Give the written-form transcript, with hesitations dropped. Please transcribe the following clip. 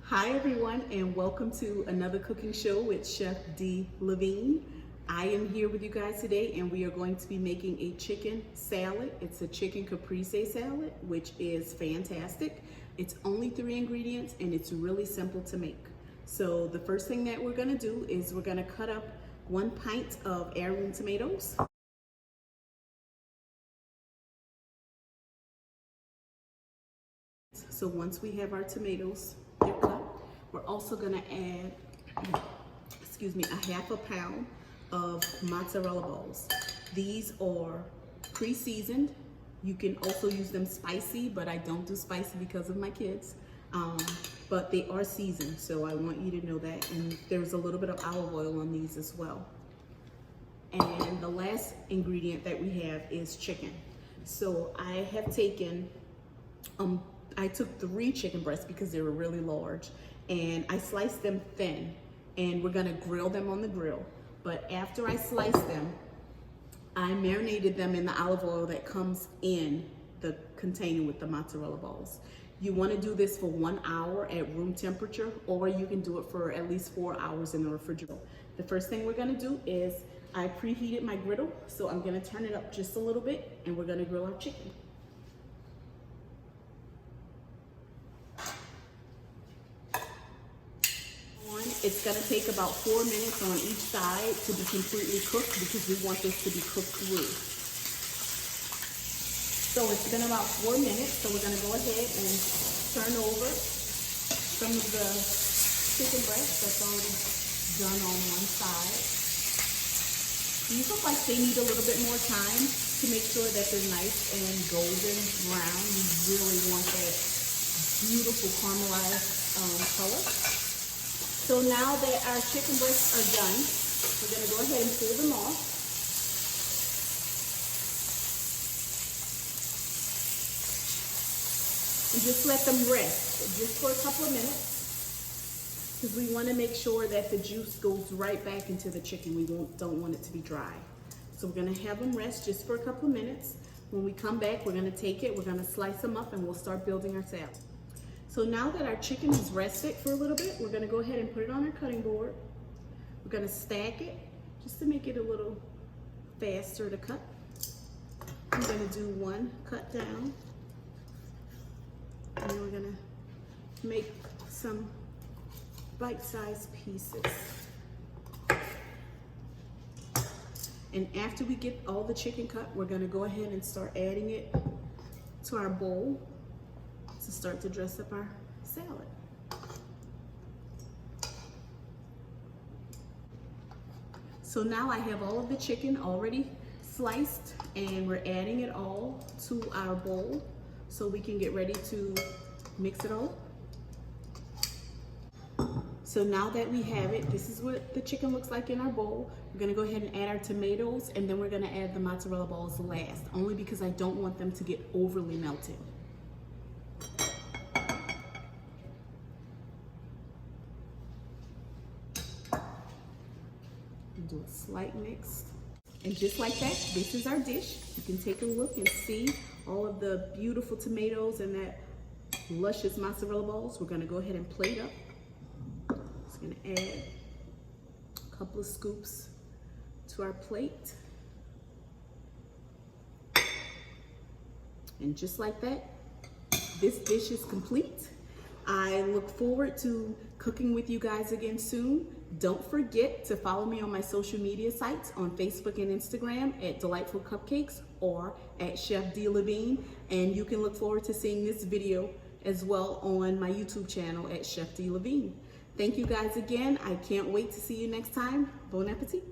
Hi everyone, and welcome to another cooking show with Chef D. Levine. I am here with you guys today and we are going to be making a chicken salad. It's a chicken caprese salad, which is fantastic. It's only 3 ingredients and it's really simple to make. So the first thing that we're gonna do is we're gonna cut up 1 pint of heirloom tomatoes. So once we have our tomatoes, they're cut, we're also gonna add, a half a pound of mozzarella balls. These are pre-seasoned. You can also use them spicy, but I don't do spicy because of my kids. But they are seasoned, so I want you to know that. And there's a little bit of olive oil on these as well. And the last ingredient that we have is chicken. So I have taken, I took 3 chicken breasts because they were really large, and I sliced them thin, and we're gonna grill them on the grill. But after I sliced them, I marinated them in the olive oil that comes in the container with the mozzarella balls. You wanna do this for 1 hour at room temperature, or you can do it for at least 4 hours in the refrigerator. The first thing we're gonna do is I preheated my griddle, so I'm gonna turn it up just a little bit, and we're gonna grill our chicken. It's gonna take about 4 minutes on each side to be completely cooked because we want this to be cooked through. So it's been about 4 minutes, so we're gonna go ahead and turn over some of the chicken breast that's already done on one side. These look like they need a little bit more time to make sure that they're nice and golden brown. You really want that beautiful caramelized color. So now that our chicken breasts are done, we're gonna go ahead and pull them off. And just let them rest just for a couple of minutes, because we wanna make sure that the juice goes right back into the chicken. We don't want it to be dry. So we're gonna have them rest just for a couple of minutes. When we come back, we're gonna take it, we're gonna slice them up, and we'll start building our salad. So now that our chicken is rested for a little bit, we're gonna go ahead and put it on our cutting board. We're gonna stack it just to make it a little faster to cut. I'm gonna do 1 cut down. And then we're gonna make some bite-sized pieces. And after we get all the chicken cut, we're gonna go ahead and start adding it to our bowl to start to dress up our salad. So now I have all of the chicken already sliced, and we're adding it all to our bowl so we can get ready to mix it all up. So now that we have it, this is what the chicken looks like in our bowl. We're gonna go ahead and add our tomatoes, and then we're gonna add the mozzarella balls last, only because I don't want them to get overly melted. Do a slight mix, and just like that, this is our dish. You can take a look and see all of the beautiful tomatoes and that luscious mozzarella balls. We're gonna go ahead and plate up. Just gonna add a couple of scoops to our plate, and just like that, this dish is complete. I look forward to cooking with you guys again soon. Don't forget to follow me on my social media sites on Facebook and Instagram at Delightful Cupcakes or at Chef D. Levine. And you can look forward to seeing this video as well on my YouTube channel at Chef D. Levine. Thank you guys again. I can't wait to see you next time. Bon appetit.